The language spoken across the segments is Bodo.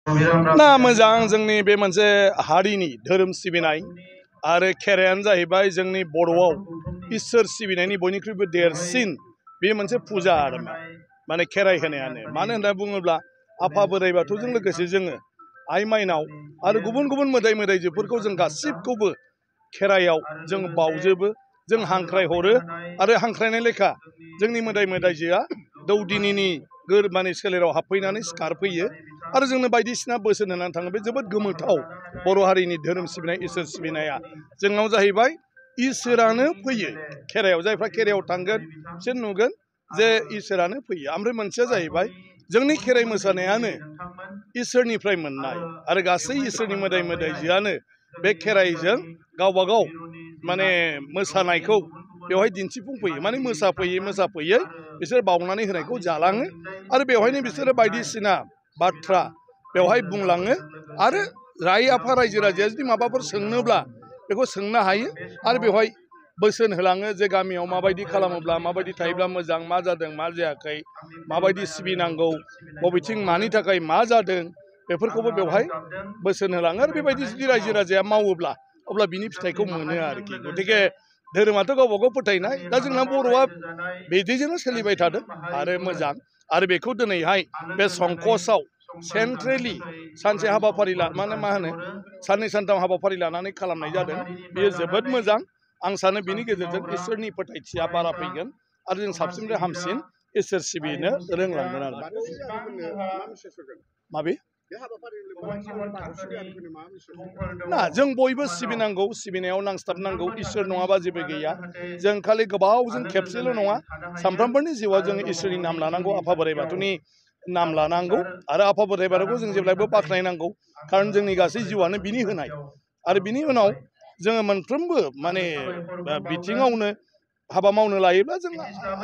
ना मोजां जोंनि बे मोनसे हारिनि धोरोम सिबिनाय आरो खेरायानो जाहैबाय जोंनि बर'आव इसोर सिबिनायनि बयनिख्रुइबो देरसिन बे मोनसे फुजा आरो माने खेराइ होनायानो मानो होनना बुङोब्ला आफा बोराइ बाथौजों लोगोसे जोङो आइ माइनाव आरो गुबुन गुबुन मोदाय मोदायजोफोरखौ जों गासिबखौबो खेराइयाव जों बावजोबो जों हांख्राय हरो आरो हांख्रायनाय लेखा जोंनि मोदाय मोदायजोआ दौदिनिनि माने सोलेराव हाबफैनानै सिखारफैयो आरो जोंनो बायदिसिना बोसोन होनानै थाङो बे जोबोद गोमोथाव बर' हारिनि धोरोम सिबिनाय इसोर सिबिनाया जोंनाव जाहैबाय इसोरानो फैयो खेराइयाव जायफ्रा खेराइयाव थांगोन बिसोर नुगोन जे इसोरानो फैयो ओमफ्राय मोनसेया जाहैबाय जोंनि खेराइ मोसानायानो इसोरनिफ्राय मोननाय आरो गासै इसोरनि मोदाय मोदायजोआनो बे खेराइजों गावबा गाव माने मोसानायखौ बेवहाय दिन्थिफुंफैयो माने मोसाफैयै बिसोर बावनानै होनायखौ जालाङो आरो बेवहायनो बिसोरो बायदिसिना बाथ्रा बेवहाय बुंलाङो आरो राय आफा रायजो राजाया जुदि माबाफोर सोंनोब्ला बेखौ सोंनो हायो आरो बेवहाय बोसोन होलाङो जे गामियाव माबायदि खालामोब्ला माबायदि थायोब्ला मोजां मा जादों मा जायाखै माबायदि सिबिनांगौ बबेथिं मानि थाखाय मा जादों बेफोरखौबो बेवहाय बोसोन होलाङो आरो बेबायदि जुदि रायजो राजाया मावोब्ला अब्ला बिनि फिथाइखौ मोनो आरोखि गतिके धोरोमाथ' गावबा गाव फोथायनाय दा जोंना बर'आ बिदिजोंनो सोलिबाय थादों आरो मोजां आरो बेखौ दिनैहाय बे संकसआव सेन्ट्रेलि सानसे हाबाफारि माने मा होनो साननै सानथाम हाबाफारि लानानै खालामनाय जादों बेयो जोबोद मोजां आं सानो बिनि गेजेरजों इसोरनि फोथायथिया बारा फैगोन आरो जों साबसिननिफ्राय हामसिन इसोर सिबिनो रोंलांगोन आरो माबे ना जों बयबो सिबिनांगौ सिबिनायाव नांस्थाबनांगौ इसोर नङाबा जेबो गैया जों खालि गोबावजों खेबसेल' नङा सानफ्रोमबोनि जिउआव जों इसोरनि नाम लानांगौ आफा बोराइ बाथौनि नाम लानांगौ आरो आफा बोराइ बाथौखौ जों जेब्लायबो बाख्नायनांगौ खारन जोंनि गासै जिउआनो बिनि होनाय आरो बिनि उनाव जोङो मोनफ्रोमबो माने बिथिङावनो हाबा मावनो लायोब्ला जों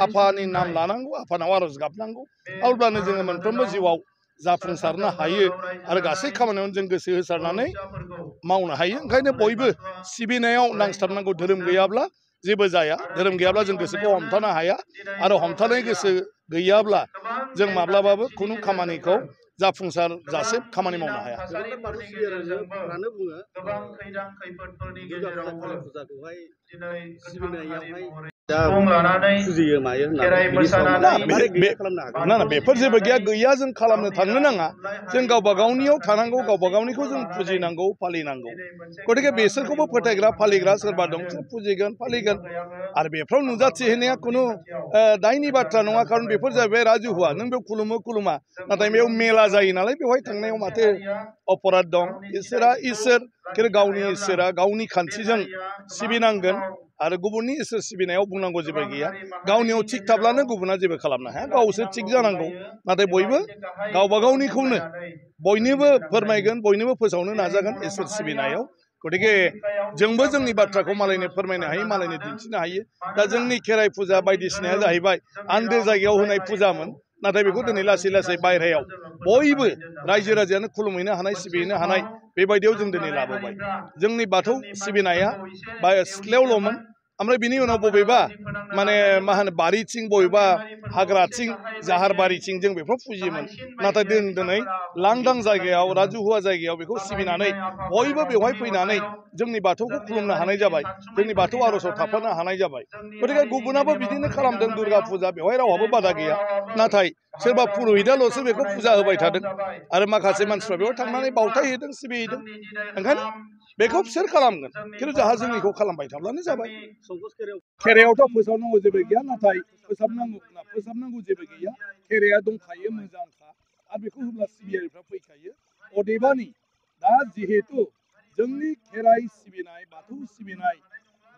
आफानि नाम लानांगौ आफानाव आर'ज गाबनांगौ अब्लानो जोङो मोनफ्रोमबो जिउआव जाफुंसारनो हायो आरो गासै खामानियावनो जों गोसो होसारनानै मावनो हायो ओंखायनो बयबो सिबिनायाव नांस्थाबनांगौ धोरोम गैयाब्ला जेबो जाया धोरोम गैयाब्ला जों गोसोखौ हमथानो हाया आरो हमथानाय गोसो गैयाब्ला जों माब्लाबाबो खुनु खामानिखौ जाफुंसार जासे खामानि मावनो हाया बेफोर जेबो गैया जों खालामनो थांनो नाङा जों गावबा गावनियाव थानांगौ गावबा गावनिखौ जों फुजिनांगौ फालिनांगौ गतिके बेसोरखौबो फोथायग्रा फालिग्रा सोरबा दं फुजिगोन फालिगोन आरो बेफ्राव नुजाथिहैनाया खुनु दायनि बाथ्रा नङा खारन बेफोर जाहैबाय राजुहुवा नों बेयाव खुलुमो नाथाय बेयाव मेला जायो नालाय बेवहाय थांनायाव माथो अपराध दं इसोरा इसोर खिन्थु गावनि इसोरा गावनि खान्थिजों सिबिनांगोन आरो गुबुननि इसोर सिबिनायाव बुंनांगौ जेबो गैया गावनियाव थिग थाब्लानो गुबुना जेबो खालामनो हाया गावसो थिग जानांगौ नाथाय बयबो गावबा गावनिखौनो बयनोबो फोरमायगोन बयनोबो फोसावनो नाजागोन इसोर सिबिनायाव गतिके जोंबो जोंनि बाथ्राखौ मालायनो फोरमायनो हायो मालायनो दिन्थिनो हायो दा जोंनि खेराइ फुजा बायदिसिनाया जाहैबाय आन्दो जायगायाव होनाय फुजामोन नाथाय बेखौ दिनै लासै लासै बायह्रायाव बयबो रायजो राजायानो खुलुमहैनो हानाय सिबिहैनो हानाय बेबायदियाव जों दिनै लाबोबाय जोंनि बाथौ सिबिनाया सिथ्लायावल'मोन ओमफ्राय बिनि उनाव बबेबा माने मा होनो बारिथिं बबेबा हाग्राथिं जाहार बारिथिं जों बेफोराव फुजियोमोन नाथाय दिनै लांदां जायगायाव राजुहुवा जायगायाव बेखौ सिबिनानै बयबो बेवहाय फैनानै जोंनि बाथौखौ खुलुमनो हानाय जाबाय जोंनि बाथौ आर'जआव थाफानो हानाय जाबाय गतिके गुबुनाबो बिदिनो खालामदों दुर्गा फुजा बेवहाय रावहाबो बादा गैया नाथाय सोरबा पुर'हिताल'सो बेखौ फुजा होबाय थादों आरो माखासे मानसिफ्रा बेयाव थांनानै बावथाय हैदों सिबिहैदों ओंखायनो बेखौ बिसोर खालामगोन खिन्थु जोंहा जोंनिखौ खालामबाय थाब्लानो जाबाय खेराइयावथ' फोसाबनांगौ जेबो गैया नाथाय फोसाबनांगौ जेबो गैया खेराइया दंखायो मोजांखा आरो बेखौ होब्ला सिबियारिफ्रा फैखायो अदेबानि दा जिहेतु जोंनि खेराइ सिबिनाय बाथौ सिबिनाय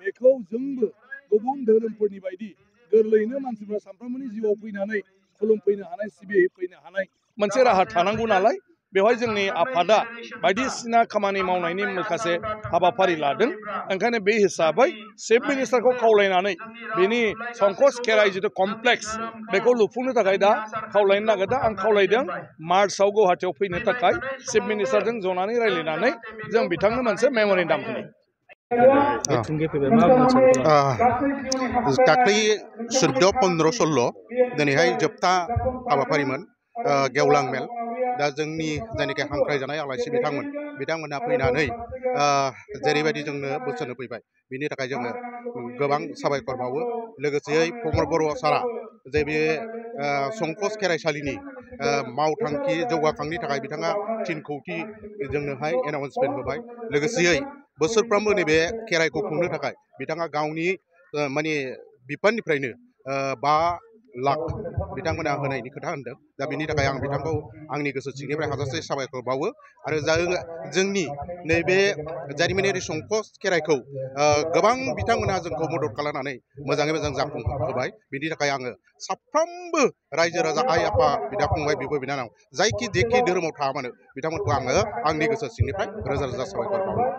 बेखौ जोंबो गुबुन धोरोमफोरनि बायदि गोरलैयैनो मानसिफ्रा सानफ्रोमबोनि जिउआव फैनानै खुलुमफैनो हानाय सिबिफैनो हानाय मोनसे राहा थानांगौ नालाय बेवहाय जोंनि आफादा बायदिसिना खामानि मावनायनि माखासे हाबाफारि लादों ओंखायनो बे हिसाबै चिफ मिनिस्टारखौ खावलायनानै बेनि संकस खेराइ जिथु कमप्लेक्स बेखौ लुफुंनो थाखाय दा खावलायनो नागिरदों आं खावलायदों मार्चआव गुवाहाटियाव फैनो थाखाय चिफ मिनिस्टारजों जनानै रायज्लायनानै जों बिथांनो मोनसे मेम'रेन्डाम होनो दाख्लै 14, 15, 16 दिनैहाय जोबथा हाबाफारिमोन गेवलां मेल दा जोंनि जायनाखि हांख्रायजानाय आलासि बिथांमोनहा फैनानै जेरैबायदि जोंनो बोसोन होफैबाय बिनि थाखाय जोङो गोबां साबायखर बावो। लोगोसेयै प्रमद बर' सारा जे बे संकस खेराइसालिनि मावथांखि जौगाखांनि थाखाय बिथाङा 3 कौटि जोंनोहाय एनाउन्समेन्ट होबाय। लोगोसेयै बोसोरफ्रोमबो नैबे खेराइखौ खुंनो थाखाय बिथाङा गावनि माने बिफाननिफ्रायनो 5 लाख बिथांमोना होनायनि खोथा होनदों। दा बिनि थाखाय आं बिथांखौ आंनि गोसो सिंनिफ्राय हाजासे साबायखर बावो। आरो जोंनि नैबे जारिमिनारि संकस खेराइखौ गोबां बिथांमोनहा जोंखौ मदद खालामनानै मोजाङै मोजां जाफुंहोबाय। बिनि थाखाय आङो साफ्रोमबो रायजो राजा आइ आफा बिदा फंबाय बिब' बिनानाव जायखि जेखि धोरोमाव थाया मानो बिथांमोनखौ आङो आंनि गोसो सिंनिफ्राय रोजा रोजा साबायखर बावो।